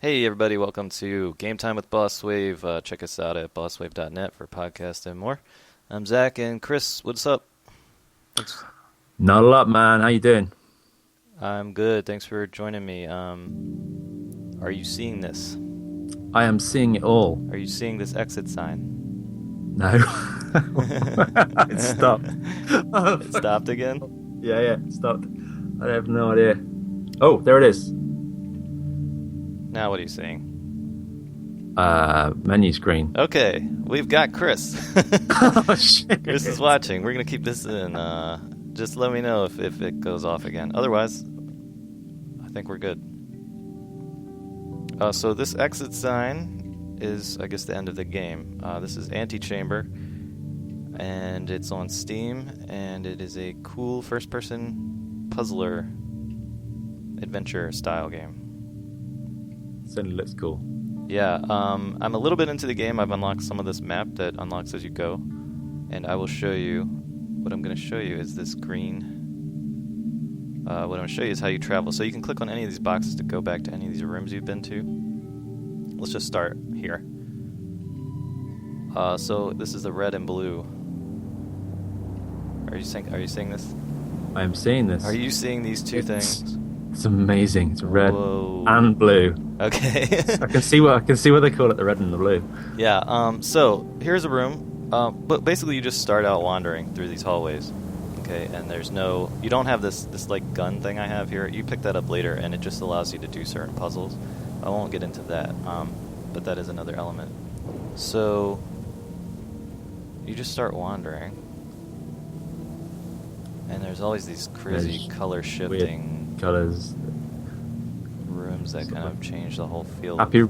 Hey everybody, welcome to Game Time with Boss Wave. Check us out at bosswave.net for podcasts and more. I'm Zach and Chris. What's up? Thanks. Not a lot, man. How you doing? I'm good. Thanks for joining me. Are you seeing this? I am seeing it all. Are you seeing this exit sign? No. It stopped. Oh, It fuck. stopped again? Yeah, it stopped. I have no idea. Oh, there it is. Now what are you seeing? Menu screen. Okay, we've got Chris. Oh, shit. Chris is watching. We're going to keep this in. Just let me know if it goes off again. Otherwise, I think we're good. So this exit sign is, I guess, the end of the game. This is Antichamber, and it's on Steam, and it is a cool first-person puzzler adventure-style game. Certainly looks cool. Yeah, I'm a little bit into the game. I've unlocked some of this map that unlocks as you go, and I will show you. What I'm going to show you is this green. What I'm going to show you is how you travel. So you can click on any of these boxes to go back to any of these rooms you've been to. Let's just start here. So this is the red and blue. Are you seeing this? I am seeing this. Are you seeing these two things? It's amazing. It's red Whoa. and blue. Okay. I can see what they call it, the red and the blue. Yeah. So here's a room. But basically, you just start out wandering through these hallways. Okay, and you don't have this like gun thing I have here. You pick that up later, and it just allows you to do certain puzzles. I won't get into that, but that is another element. So you just start wandering, and there's always these crazy There's color shifting colors. rooms that kind of change the whole feel. Happy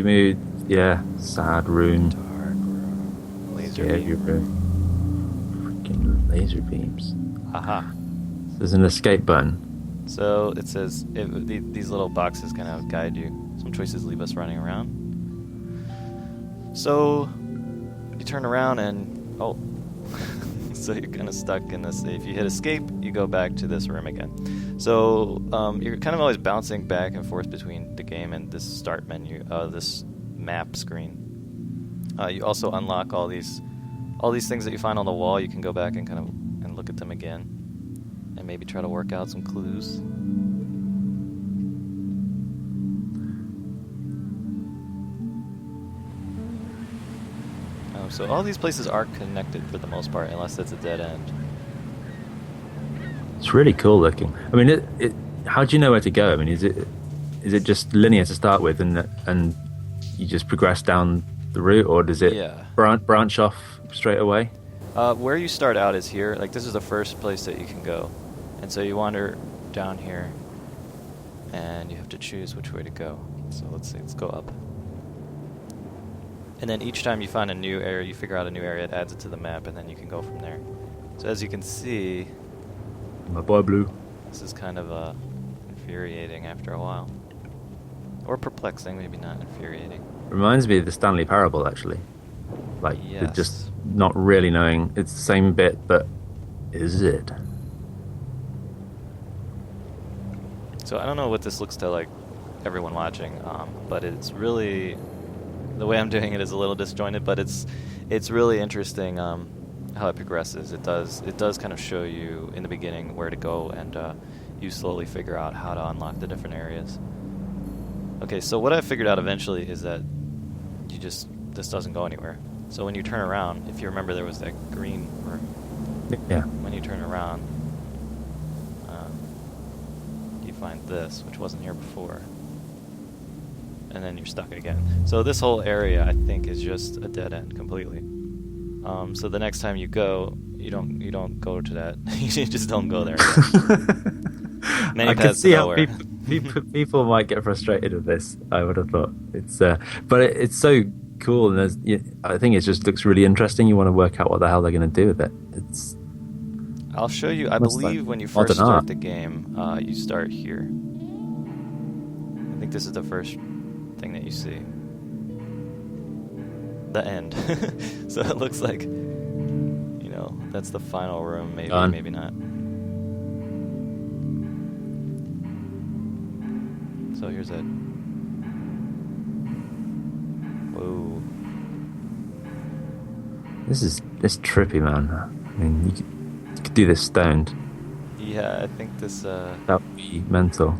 mood. Yeah. Sad room. Dark room, laser Scary beam. room. Freaking laser beams. Aha. There's an escape button. So it says these little boxes kind of guide you. Some choices leave us running around. So you turn around and so you're kind of stuck in this. If you hit escape, you go back to this room again. So you're kind of always bouncing back and forth between the game and this start menu, this map screen. You also unlock all these things that you find on the wall. You can go back and and look at them again. And maybe try to work out some clues. Oh, so all these places are connected for the most part, unless it's a dead end. It's really cool looking. I mean, how do you know where to go? I mean, is it just linear to start with, and you just progress down the route, or does it branch off straight away? Where you start out is here. Like, this is the first place that you can go. And so you wander down here, and you have to choose which way to go. So let's go up. And then each time you find a new area, you figure out a new area, it adds it to the map, and then you can go from there. So as you can see, My boy Blue. this is kind of infuriating after a while. Or perplexing, maybe not infuriating. Reminds me of the Stanley Parable, actually. Like, Yes. just not really knowing. It's the same bit, but is it? So I don't know what this looks to like everyone watching, but it's really, the way I'm doing it is a little disjointed, but it's really interesting how it progresses. It does kind of show you in the beginning where to go, and you slowly figure out how to unlock the different areas. Okay, so what I figured out eventually is that this doesn't go anywhere. So when you turn around, if you remember, there was that green room. Yeah. When you turn around, you find this, which wasn't here before, and then you're stuck again. So this whole area, I think, is just a dead end completely. So the next time you go, you don't go to that. You just don't go there again. Many I can paths to see how nowhere. people might get frustrated with this. I would have thought but it's so cool, and I think it just looks really interesting. You want to work out what the hell they're going to do with it. I'll show you. I Almost believe like when you modern first start art. the game, you start here. I think this is the first thing that you see. The end. So it looks like, that's the final room. Maybe, Done. maybe not. So here's a Whoa. This trippy, man. I mean, you could do this stoned. Yeah, I think this. That would be mental.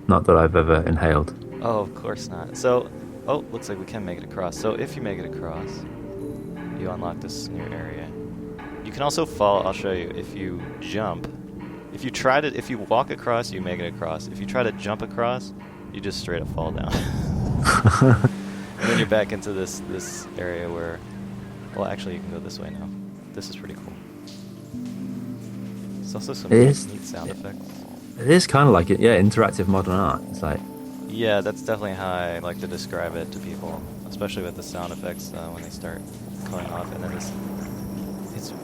Not that I've ever inhaled. Oh, of course not. So, looks like we can make it across. So if you make it across, you unlock this new area. You can also fall. I'll show you. If you jump, if you walk across, you make it across. If you try to jump across, you just straight up fall down. And then you're back into this area where, well, actually you can go this way now. This is pretty cool. There's also some neat sound effects. It is kind of like it, yeah, interactive modern art. It's like, yeah, that's definitely how I like to describe it to people, especially with the sound effects when they start going off, and then it's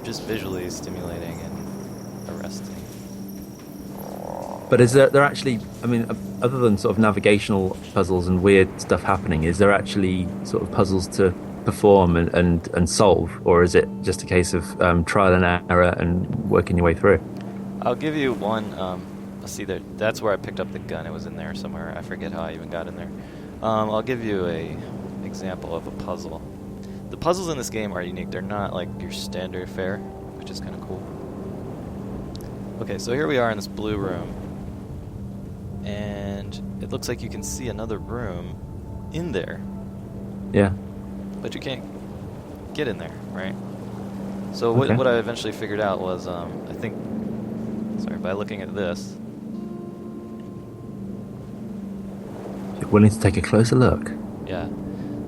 just visually stimulating and arresting. But is there actually, I mean, other than sort of navigational puzzles and weird stuff happening, is there actually sort of puzzles to perform and solve, or is it just a case of trial and error and working your way through? I'll give you one. See there. That's where I picked up the gun. It was in there somewhere. I forget how I even got in there. I'll give you a example of a puzzle. The puzzles in this game are unique. They're not like your standard fare, which is kind of cool. Okay, so here we are in this blue room, and it looks like you can see another room in there. Yeah. But you can't get in there, right? So what I eventually figured out was, I think, by looking at this. You're willing to take a closer look. Yeah.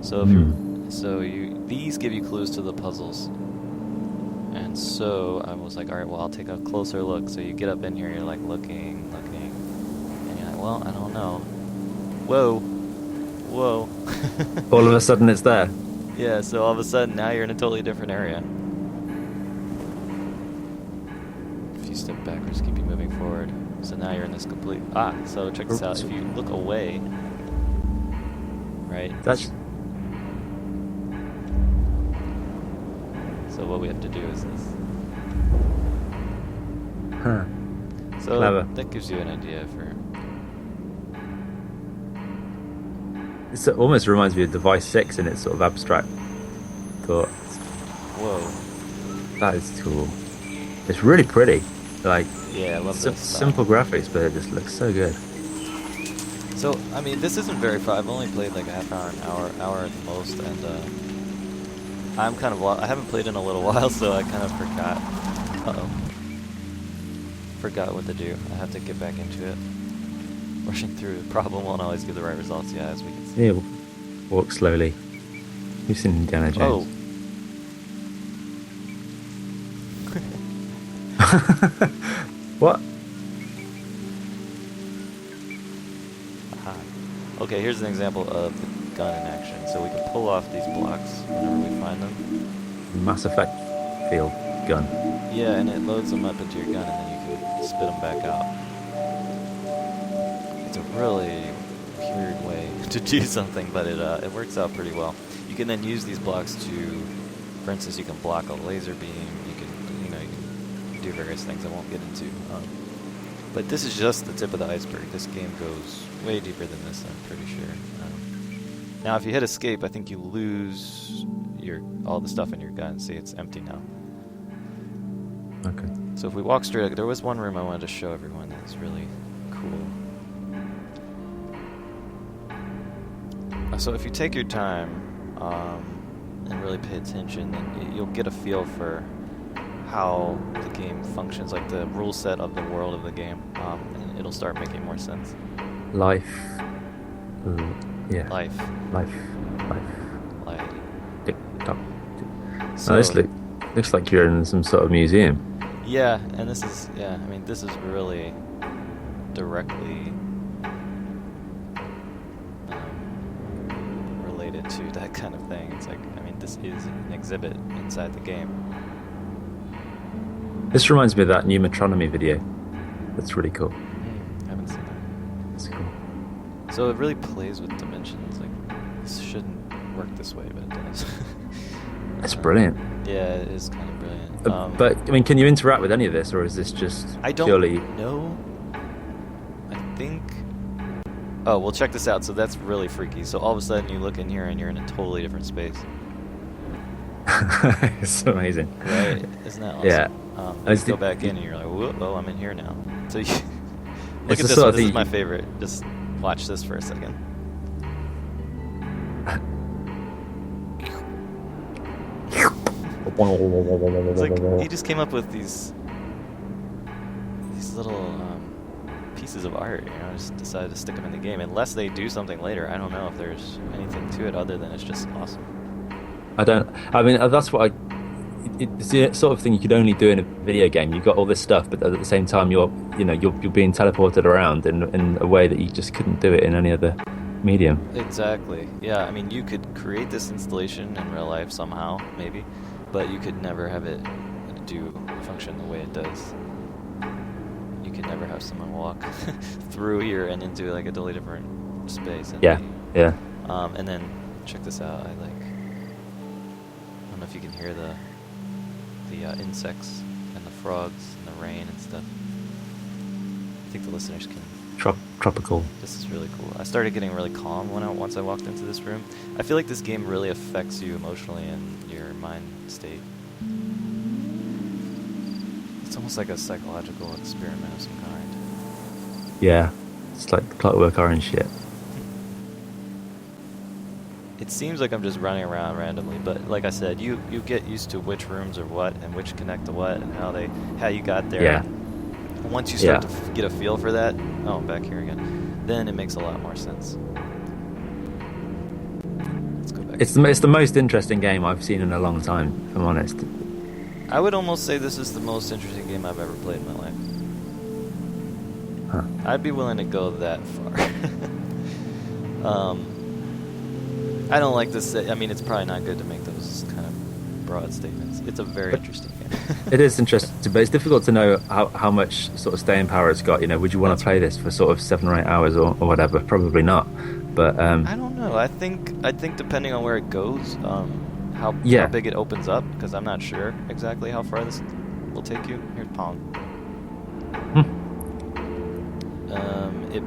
So these give you clues to the puzzles. And so I was like, all right, well, I'll take a closer look. So you get up in here, you're like looking, and you're like, well, I don't know. Whoa. All of a sudden it's there. Yeah, so all of a sudden now you're in a totally different area. If you step backwards, keep you moving forward. So now you're in this complete... so check this out. If you look away, right? So what we have to do is this. Huh. So Clever. That gives you an idea for... It almost reminds me of Device 6 in its sort of abstract thought. Whoa. That is cool. It's really pretty. Like, yeah, I love this. Simple graphics, but it just looks so good. So, I mean, this isn't very far. I've only played like a half hour, an hour at the most, and I'm kind of I haven't played in a little while, so I kind of forgot. Forgot what to do. I have to get back into it. Rushing through the problem won't always give the right results, yeah, as we can see. Yeah, walk slowly. You've seen Indiana Jones. What? Aha. Okay, here's an example of the gun in action. So we can pull off these blocks whenever we find them. Mass Effect field gun. Yeah, and it loads them up into your gun, and then you can spit them back out. It's a really weird way to do something, but it works out pretty well. You can then use these blocks to, for instance, you can block a laser beam. You can do various things I won't get into. But this is just the tip of the iceberg. This game goes way deeper than this, I'm pretty sure. Now, if you hit escape, I think you lose all the stuff in your gun. See, it's empty now. Okay. So if we walk straight, there was one room I wanted to show everyone that's really cool. So if you take your time and really pay attention, then you'll get a feel for how the game functions, like the rule set of the world of the game, and it'll start making more sense. Life. Yeah. Life. Tick tock. So, this looks like you're in some sort of museum. Yeah, and this is really directly related to that kind of thing. It's like, this is an exhibit inside the game. This reminds me of that new Metronomy video. That's really cool. I haven't seen that. It's cool. So it really plays with dimensions. Like, this shouldn't work this way, but it does. It's brilliant. Yeah, it is kind of brilliant. But can you interact with any of this, or is this just I don't purely? know. I think. Oh, well, check this out. So that's really freaky. So all of a sudden you look in here and you're in a totally different space. It's amazing. Right? Isn't that awesome? Yeah. And you go back in and you're like, whoa, oh, I'm in here now. So you look It's at the this sort one. of This is thing my favorite. Just watch this for a second. It's like he just came up with these little pieces of art, you know, just decided to stick them in the game. Unless they do something later, I don't know if there's anything to it other than it's just awesome. I mean, that's what it's the sort of thing you could only do in a video game. You've got all this stuff, but at the same time, you're being teleported around in a way that you just couldn't do it in any other medium. Exactly. Yeah, I mean, you could create this installation in real life somehow, maybe, but you could never have it function the way it does. You could never have someone walk through here and into like a totally different space. And yeah. And then check this out. I don't know if you can hear the insects and the frogs and the rain and stuff. I think the listeners can. Tropical. This is really cool. I started getting really calm once I walked into this room. I feel like this game really affects you emotionally and your mind state. It's almost like a psychological experiment of some kind. Yeah, it's like Clockwork Orange shit. It seems like I'm just running around randomly, but like I said, you get used to which rooms are what and which connect to what and how you got there. Yeah. And once you start to get a feel for that, oh, I'm back here again, then it makes a lot more sense. Let's go back. It's the most interesting game I've seen in a long time, if I'm honest. I would almost say this is the most interesting game I've ever played in my life. Huh. I'd be willing to go that far. I don't like to say. I mean, it's probably not good to make those kind of broad statements. It's a very interesting game. It is interesting, but it's difficult to know how much sort of staying power it's got. You know, would you want to play this for sort of 7 or 8 hours or whatever? Probably not. But I don't know. I think depending on where it goes, how big it opens up, because I'm not sure exactly how far this will take you. Here's Pong. It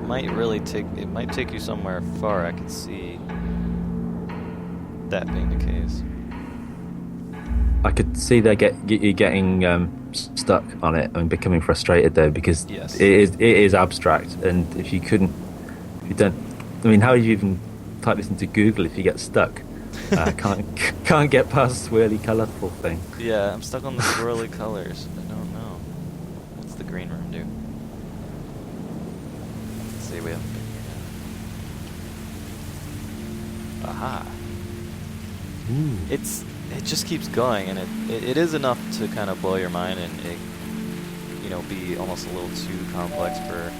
might take you somewhere far. I could see that being the case. I could see you getting stuck on it and becoming frustrated though, because yes. it is abstract, and if you don't, I mean, how would you even type this into Google if you get stuck? Can't get past swirly, colourful thing. Yeah, I'm stuck on the swirly colors. I don't know. What's the green room do? Let's see, we haven't been here. Aha. Ooh. It just keeps going, and it is enough to kind of blow your mind and be almost a little too complex for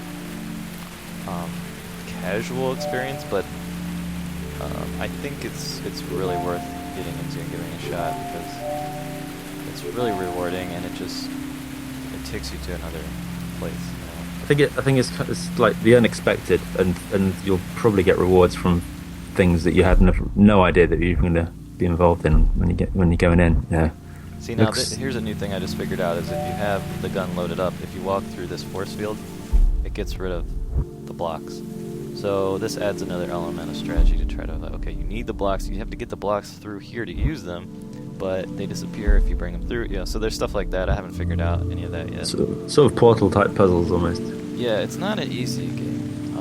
casual experience, but I think it's really worth getting into and giving a shot, because it's really rewarding, and it takes you to another place. I think it's like the unexpected, and you'll probably get rewards from things that you had no idea that you're going to be involved in when you're going in. Yeah. See, now here's a new thing I just figured out: is if you have the gun loaded up, if you walk through this force field, it gets rid of the blocks. So this adds another element of strategy to try to, okay, you need the blocks, you have to get the blocks through here to use them, but they disappear if you bring them through. Yeah, so there's stuff like that. I haven't figured out any of that yet. Sort of Portal type puzzles almost. Yeah, it's not an easy game,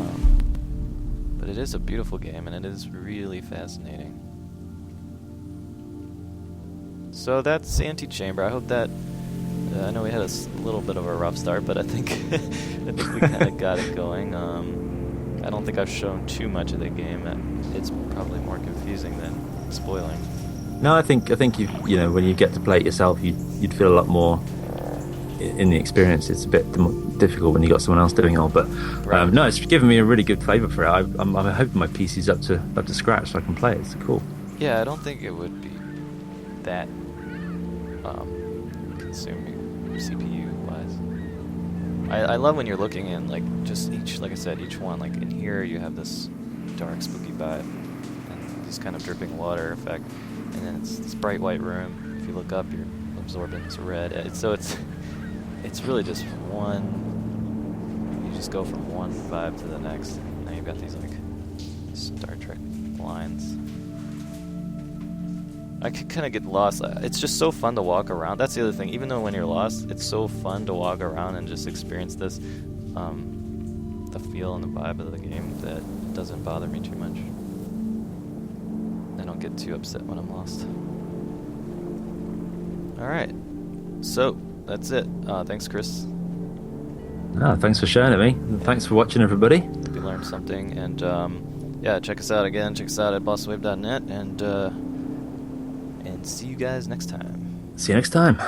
but it is a beautiful game, and it is really fascinating. So that's Antichamber. I hope that I know we had a little bit of a rough start, but I think we kind of got it going. I don't think I've shown too much of the game. It's probably more confusing than spoiling. No, I think you know, when you get to play it yourself, you'd feel a lot more in the experience. It's a bit more difficult when you got someone else doing it all. But right. No, it's given me a really good flavour for it. I'm hoping my PC's up to scratch so I can play it. It's cool. Yeah, I don't think it would be that consuming CPU wise. I love when you're looking in, like, just like I said, each one, like in here you have this dark spooky vibe and this kind of dripping water effect, and then it's this bright white room. If you look up, you're absorbing this red. So it's really just one. You just go from one vibe to the next. Now you've got these like Star Trek lines. I could kind of get lost. It's just so fun to walk around. That's the other thing. Even though when you're lost, it's so fun to walk around and just experience this, the feel and the vibe of the game, that it doesn't bother me too much. I don't get too upset when I'm lost. Alright. So, that's it. Thanks, Chris. Thanks for sharing it, me. Thanks for watching, everybody. Hope you learned something. And, yeah, check us out again. Check us out at bosswave.net. And see you guys next time. See you next time.